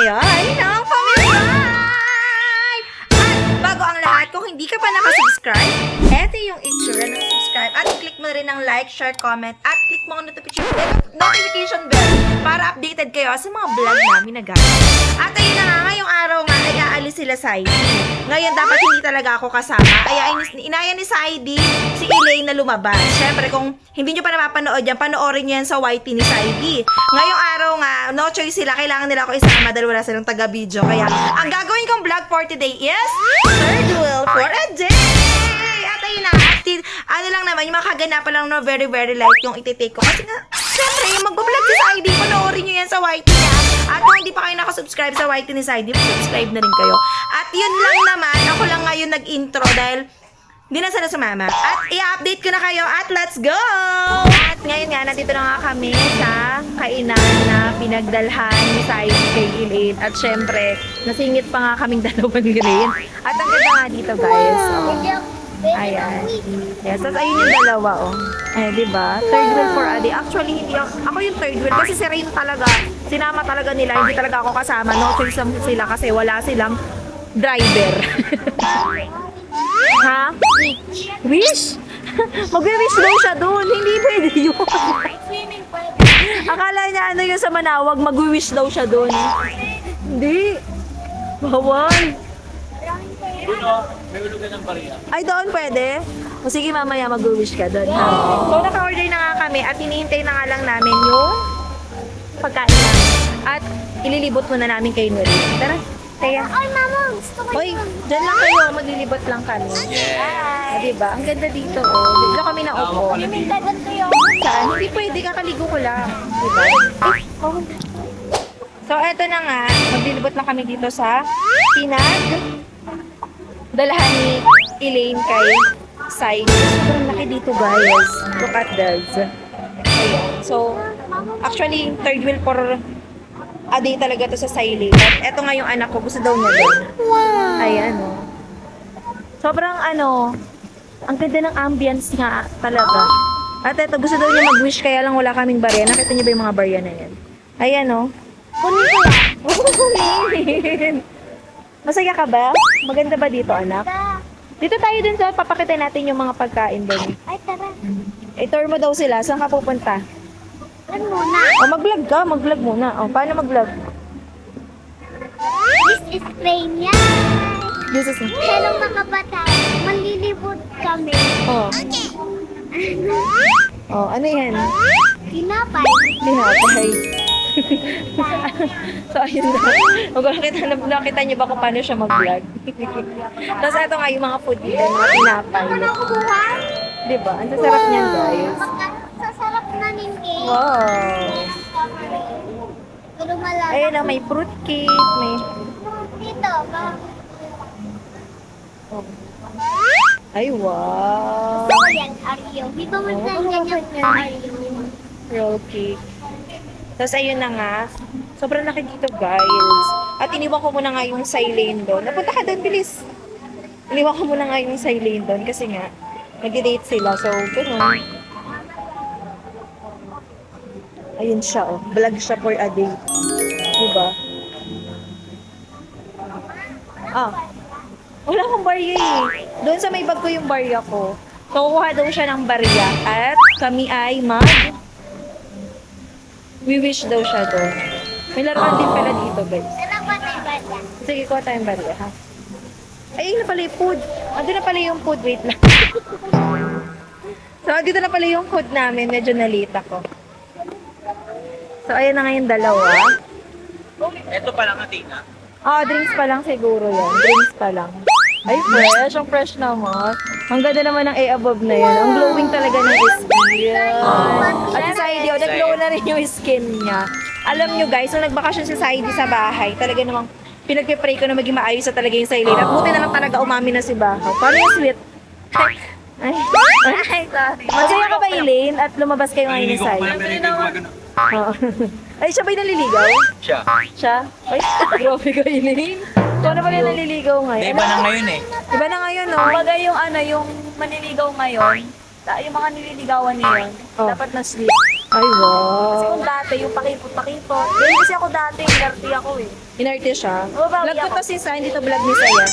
tayo ay ng pamilya! At bago ang lahat, kung hindi ka pa nakasubscribe, eto yung itsura ng subscribe. At click mo na rin ang like, share, comment, at click mo ang notification bell para updated kayo sa mga vlog namin na gagawin. At ayun na nga, ngayong araw nga ay aalis sila Saidi. Ngayon dapat hindi talaga ako kasama. Ay inaya ni Saidi si Elaine na lumabas. Syempre kung hindi nyo pa napapanood yan, panoorin nyo yan sa YT ni Saidi. Ngayong araw nga, no choice sila. Kailangan nila ako isama dahil wala silang taga-video. Kaya ang gagawin kong vlog for today is third wheel for a day! At ayun na, ano lang naman, yung mga kaganapan lang na very light yung ititake ko. Kasi nga, syempre, yung mag-vlog si Saidi, panoorin nyo yan sa YT niya. At kung hindi pa kayo nakasubscribe sa YT ni Saidi, subscribe na rin kayo. At yun lang naman, ako lang ngayon nag-intro dahil hindi na sila sumama. At i-update ko na kayo at let's go! At ngayon nga, nandito na nga kami sa kainan na pinagdalhan ni Saidi kay Elaine. At syempre, nasingit pa nga kaming dalawa ni Elaine. At ang ganda nga dito guys. Ayan. Yes, tapos ayun yung dalawa, oh. Eh, diba? Third wheel for a day. Actually, hindi ako yung third wheel kasi si Rain talaga, sinama talaga nila, hindi talaga ako kasama. No choice sila kasi wala silang driver. Ha? Wish? Magwi-wish daw siya doon. Hindi pwede yun. Akala niya ano yung sa Manawag, magwi-wish daw siya doon. Hindi. Bawal. May ulugan ng bariya. Ay, doon pwede? O sige, mamaya mag-wish ka doon. So, naka-order na nga kami at hinihintay na nga lang namin yung pagkain namin. At ililibot muna namin kay Nuri. Tara, Teya. Ay, mama, gusto ko Oy, dyan lang kayo. Maglilibot lang kami. Ah, diba? Ang ganda dito, oh. Dito kami na upo. yung dagat ko yun. Saan? Hindi pwede, kakaligo ko lang. Diba? Ay, oh. So, eto na nga. Maglilibot lang kami dito sa dalahan ni Elaine kay Saidi. Sobrang laki dito guys. Look at this. Ayan. So, actually, third wheel for a day talaga to sa Saidi. At eto nga yung anak ko. Gusto daw niya doon. Wow! Ayan o. Sobrang ang ganda ng ambience nga talaga. At eto, gusto daw niya mag-wish kaya lang wala kaming barya. Nakita niyo ba yung mga barya na yan? Ayan o. Kunin ko yan. Kunin. Masaya ka ba? Maganda ba dito, anak? Dito tayo dun sa papakita natin yung mga pagkain doon. Ay, tara. I-tour mo daw sila. Saan ka pupunta? Ano muna? O, mag-vlog ka. Mag-vlog muna. O, paano mag-vlog? This is Rainier. This is... Hello mga bata. Manlilibot kami. O. O, ano yan? Tinapay. Tinapay. So, ayun na. Nakita niyo ba kung paano siya mag-vlog? Tapos ito nga yung mga food dito, mga tinapay. Ano na kukuha? Diba? Ang sasarap niyan, guys. Sasarap na nin cake. Wow! Pero malala. Ayun na, may fruit cake, may... Dito, Ay, wow! gusto ko yan, Aryo. Di ba man yan yung Aryo? Roll cake. Tapos ayun na nga, sobrang laki dito guys. At iniwan ko muna nga yung Silane doon. Napunta ka doon, bilis. Iniwan ko muna nga yung Silane doon kasi nga, nag-date sila. So, gano'n. Ayun siya oh. Vlog siya for a day. Diba? Ah. Wala akong barya eh. Doon sa may bag ko yung barya ko. So, kuha daw siya ng barya. At kami ay we-wish daw siya doon. May laruan din pala dito, guys. Sarap ba tayo ba yan? Sige, kuha tayong barya, ha? Ay, na pala yung food. Andun na pala yung food. Wait lang. So, dito na pala yung food namin. Medyo nalita ko. So, ayan na nga yung dalawa. Ito pa lang Athena. Drinks pa lang siguro yan. Drinks pa lang. Ay, fresh. Ang fresh naman. Ang ganda naman ng A above na yan. Ang glowing talaga ng skin. At si Saidi, nag-glow na rin yung skin niya. Alam nyo guys, nung nagbakasyon si Saidi sa bahay, talaga namang pinagpipray ko na maging maayos na talaga yung sa Elaine. At buti na lang talaga umamin na si Bahaw. Paano yung sweet? Ay, sorry. Masaya ka ba, Elaine? At lumabas kayo ngayon ni Saidi? Oo. Ay, siya ba'y naliligaw? Siya. Siya? Ay, grabe ka, Elaine. So, ano pala yung naliligaw ngayon? Iba na ngayon eh. Iba na ngayon, no? Kumbaga yung yung maniligaw ngayon, yung mga nililigawan niyon, Oh. dapat na sweet. Ay, wow. Kasi kung dati, yung pakipot-pakipot. Ganyan kasi ako dati, inarte ako eh. Inarte siya. Oo, bawi Vlog ko ako. to si Sa, hindi to vlog ni Saya.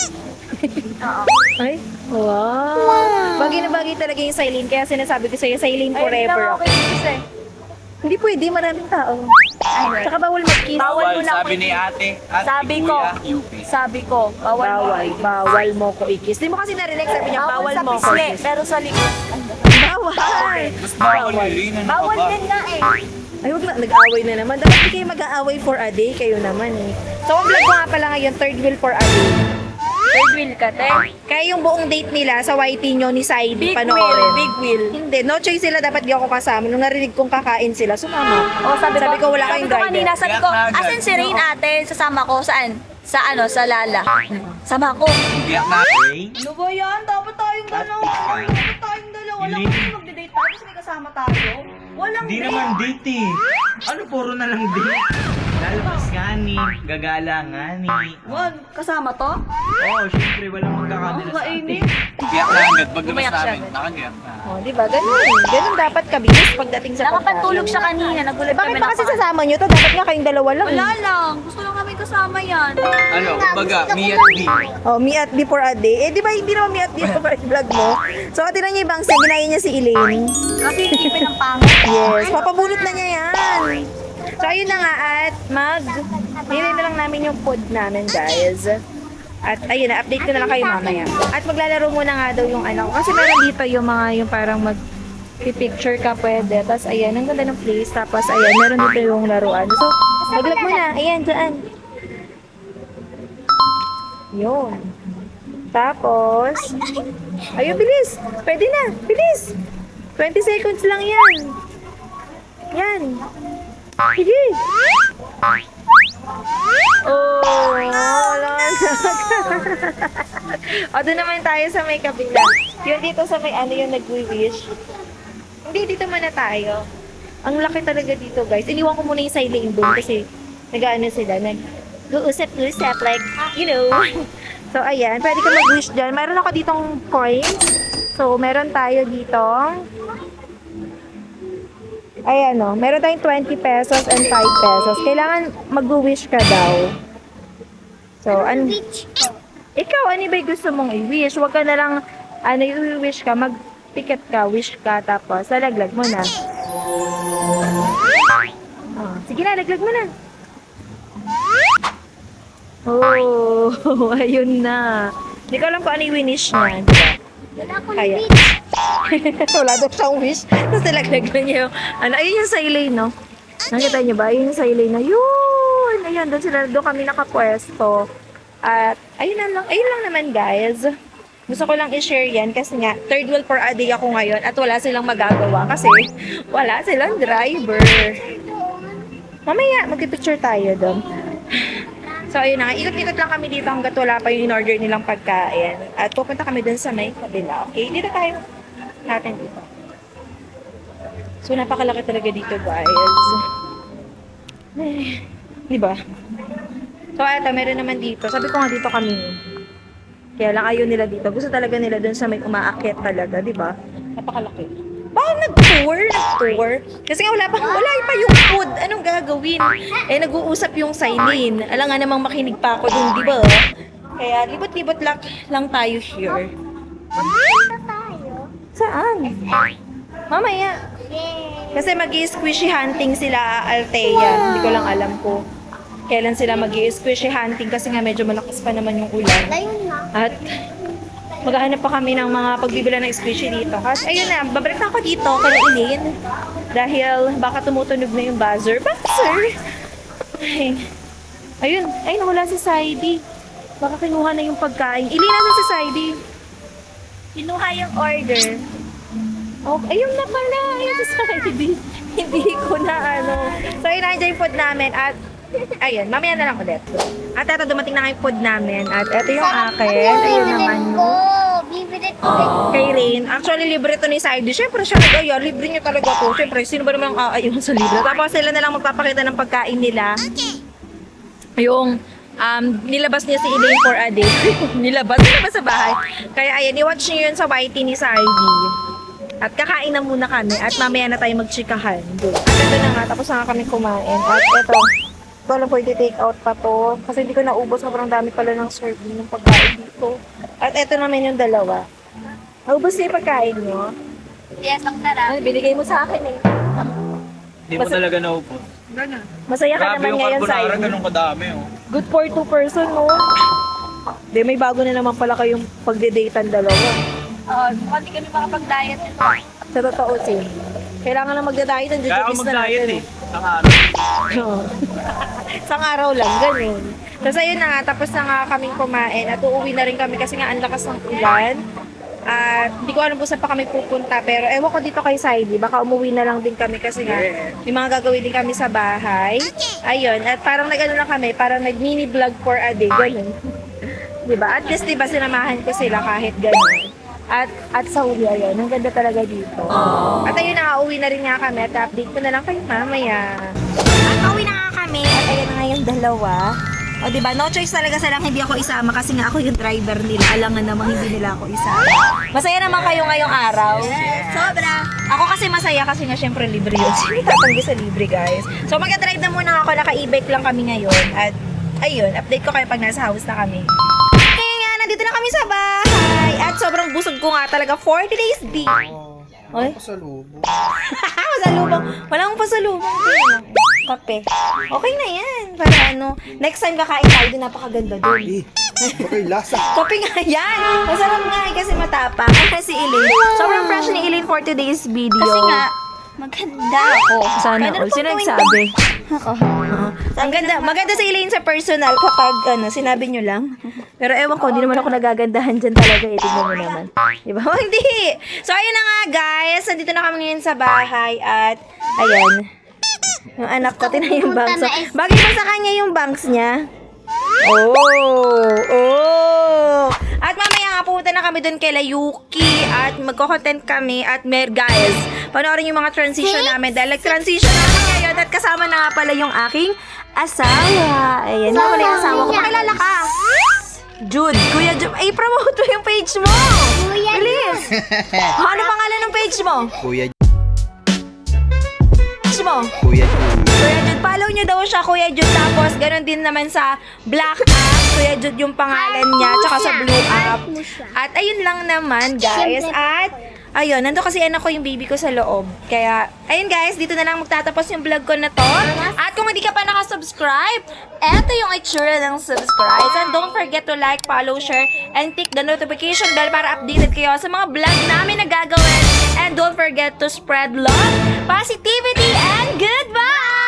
Oo. Ay, wow. Bagay na bagay talaga yung Silene. Kaya sinasabi ko sa'yo, Silene Ay, hindi forever. naman okay kasi. Hindi pwede, maraming tao. Ay, Tsaka bawal mag-kiss. Bawal Bawal, mo na sabi ako. ni ate. At Sabi ni ko. kuya, UP. Sabi ko, bawal mo. Bawal mo ko i-kiss. Di mo kasi narinig, sabi niya, bawal sa mo ko pisngi, i-kiss. pero sa likod. Bawal. Mas bawal yun. Ano ka Bawal ba? din nga eh. Ay, wag na, nag-away na naman. Dapat di kayo mag-aaway for a day, kayo naman eh. So, ang vlog ko nga pala ngayon, third wheel for a day. Third wheel ka, te. Kaya yung buong date nila sa YT nyo ni Saidi, Big wheel, panoorin. big wheel. Hindi, no choice sila, dapat di ako kasama. Nung narinig kong kakain sila, sumama. Oh, sabi ko wala kayong driver. kanina, sabi ko, Kaya nga, asan si Rain ate? Sasama ko, saan? Sa ano, sa Lala. Sama ko. Biyak na, Ray. Ano ba yan? Dapat tayong dalawa. Dapat tayong dalawa. Wala Hindi. kami magde-date tayo kasi may kasama tayo. Walang Hindi date. naman date eh. Ano, puro na lang date. Lalabas nga ni, gagala nga ni. Wan, kasama to? Oo, syempre, walang magkakabila sa atin. Kainin. Biyak na agad, paglabas Umayak siya namin, agad. nakagiyak na. Oh, di ba? Ganun. Ganun dapat kabilis pagdating sa Nakapantulog siya kanina. Nagulat Bakit kami ba kasi na- sasama nyo to? Dapat nga kayong dalawa lang. Wala lang. Gusto lang namin kasama yan. Ano, kumbaga, me at me. Oh, me at D for a day. Eh, di ba hindi naman me at D for a vlog mo? So, tinan niyo yung bangsa, ginaya niya si Elaine. Kasi isipin ng pangit. Yes, papabunot na niya yan. So, ayun na nga at nilay na lang namin yung food namin, guys. At ayun na, update ko na lang kayo mamaya. At maglalaro muna nga daw yung ano. Kasi meron dito yung mga yung parang picture ka pwede. Tapos ayan, ang ganda ng place. Tapos ayan, meron dito yung laruan. So, maglag muna. Ayan, dyan. Yun. Tapos, ayun, bilis. Pwede na, bilis. 20 seconds lang yan. Yan. Sige. Oh, wala na. O, doon naman tayo sa may kabila. Yun dito sa may ano yung nag-wish. Hindi, dito muna tayo. Ang laki talaga dito, guys. Iniwan ko muna yung silent doon kasi nag-ano sila, nag-uusap-usap, like, you know. So, ayan. Pwede ka mag-wish dyan. Meron ako ditong coins. So, meron tayo dito. Ayan o. Meron tayong 20 pesos and 5 pesos. Kailangan mag-wish ka daw. So, ikaw, ano ba yung gusto mong i-wish? Huwag ka na lang, ano, i-wish ka, mag-ticket ka, wish ka, tapos, lalaglag mo na. Oh, sige na, laglag mo na. Oh, ayun na. Hindi ko alam kung ano yung winish niya. Wala akong Kaya. beach. Wala daw siyang wish. Tapos nilaglag na niya yung, ano, ayun yung silane, no? Nakita niyo ba? Ayun yung silane na, yun! Ayun, doon kami nakapwesto. At, ayun lang naman, guys. Gusto ko lang i-share yan kasi nga, third wheel for a day ako ngayon at wala silang magagawa kasi wala silang driver. Mamaya, magpipicture tayo doon. So, ayun na nga. Ikot-ikot lang kami dito hanggat wala pa yung in-order nilang pagkain. At pupunta kami dun sa may kabila. Okay? Dito tayo. Natin dito. So, napakalaki talaga dito, guys. Eh, di ba? So, eto, meron naman dito. Sabi ko nga dito kami. Kaya lang ayaw nila dito. Gusto talaga nila dun sa may umaakit talaga, di ba? Napakalaki. Bakit nag-tour? Kasi nga wala pa yung food. Anong gagawin? Eh, nag-uusap yung Silene. Alam nga namang makinig pa ako dun, di ba? Kaya libot-libot lang tayo here. Punta tayo. Saan? Mamaya. Yay. Kasi mag-squishy hunting sila, Althea. Hindi ko lang alam ko kailan sila mag-squishy hunting kasi nga medyo malakas pa naman yung ulan. Ayun na. At maghahanap pa kami ng mga pagbibila ng squishy dito. Kasi ayun na, babalik na ako dito kay Elaine. Dahil baka tumutunog na yung buzzer. Buzzer! Ay. Ayun, ay nawala si Saidi. Baka kinuha na yung pagkain. Elaine, nasa si Saidi? Kinuha yung order. Oh, ayun na pala. Ayun si Saidi. Hindi ko na ano. So, yun na yung food namin. At ayun, mamaya na lang ulit. At eto, dumating na nga yung food namin. At eto yung akin. Ayun naman ko. yung Bibili ko. kay Rain. Actually, libre to ni Saidi. Siyempre, siya nag-aya. Libre niya talaga to. Siyempre, sino ba naman ang aayon sa libre? Tapos sila na lang magpapakita ng pagkain nila. Yung nilabas niya si Elaine for a day. nilabas sa bahay. Kaya ayan, i-watch niyo yun sa YT ni Saidi. At kakain na muna kami at mamaya na tayo magchikahan. At ito na nga, tapos na nga kami kumain. At ito, ito lang po i-take out pa to. Kasi hindi ko naubos, sobrang dami pala ng serving ng pagkain dito. At ito naman yung dalawa. Naubos na yung pagkain nyo? Yes, ang sarap. Ano, binigay mo sa akin eh. Hindi mo talaga naupos. Masaya ka Grabe naman yung ngayon sa carbonara, ganun kadami oh. Good for 2 person, no? Di, may bago na naman pala kayong pagde-datean dalawa. Mukhang di kami makapag-diet nito. Sa totoo, sin. Kailangan na magda-diet ang Kaya ako jujubis na mag-diet natin. eh. Sa araw. Oo. Isang araw lang, ganun. Tapos ayun na nga, tapos na nga kaming kumain at uuwi na rin kami kasi nga ang lakas ng ulan. At hindi ko alam kung saan pa kami pupunta, pero ewan ko dito kay Saidi, baka umuwi na lang din kami kasi nga may mga gagawin din kami sa bahay. Ayun, at parang nag-ano na kami, parang nag-mini vlog for a day, ganun. Diba? At least diba sinamahan ko sila kahit ganun. At sa huli, ayun, ang ganda talaga dito. At ayun na, uwi na rin nga kami at update ko na lang kayo mamaya. At uwi na nga kami at ayun na nga yung dalawa. O diba, no choice talaga silang hindi ako isama kasi nga ako yung driver nila. Alangan namang hindi nila ako isama. Masaya naman kayo ngayong araw. Sobra. Ako kasi masaya kasi nga syempre libre yun. Sino tatanggi sa libre, guys? So mag-drive na muna ako, naka-e-bike lang kami ngayon. At ayun, update ko kayo pag nasa house na kami. Kaya nga, nandito na kami sa bahay. At sobrang busog ko nga talaga. 40 days B. Oy? Pasalubong. Pasalubong. Walang pasalubong. Kape. Okay na yan. Para ano, next time kakain tayo din, napakaganda doon. Okay, lasa. Kape nga yan. Masarap nga eh, kasi matapang. Kasi si Elaine. Sobrang fresh ni Elaine for today's video. Kasi nga, maganda ako. Sana Kaya all. Sino gawin nagsabi? Ako. Ang ganda. Maganda si Elaine sa personal kapag ano, sinabi nyo lang. Pero ewan ko, hindi naman ako nagagandahan dyan talaga. Tingnan mo naman. Diba? Oh, hindi. So, ayun na nga guys. Nandito na kami ngayon sa bahay at ayan. Yung anak ko, tinan yung bangs. Bagay ba sa kanya yung bangs niya? Oh! At mamaya nga, pupunta na kami doon kay Yuki at magko-content kami at guys, panoorin yung mga transition namin dahil nag-transition namin ngayon at kasama na nga pala yung aking asawa. Ayan, yung pala yung asawa ko. Pakilala ka. Jude, Kuya Jude. Ay, promote mo yung page mo. Kuya Bilis. Ano pangalan ng page mo? Kuya, Page mo? Kuya Jude. Kuya Jude, follow nyo daw siya, Kuya Jude. Tapos, ganun din naman sa Black App. Kuya Jude yung pangalan niya. Tsaka sa Blue App. At ayun lang naman, guys. At, ayun, nando kasi anak ko yung baby ko sa loob. Kaya, ayun guys, dito na lang magtatapos yung vlog ko na to. At kung hindi ka pa nakasubscribe, eto yung itsura ng subscribe. And don't forget to like, follow, share, and click the notification bell para updated kayo sa mga vlog namin na gagawin. And don't forget to spread love, positivity, and goodbye!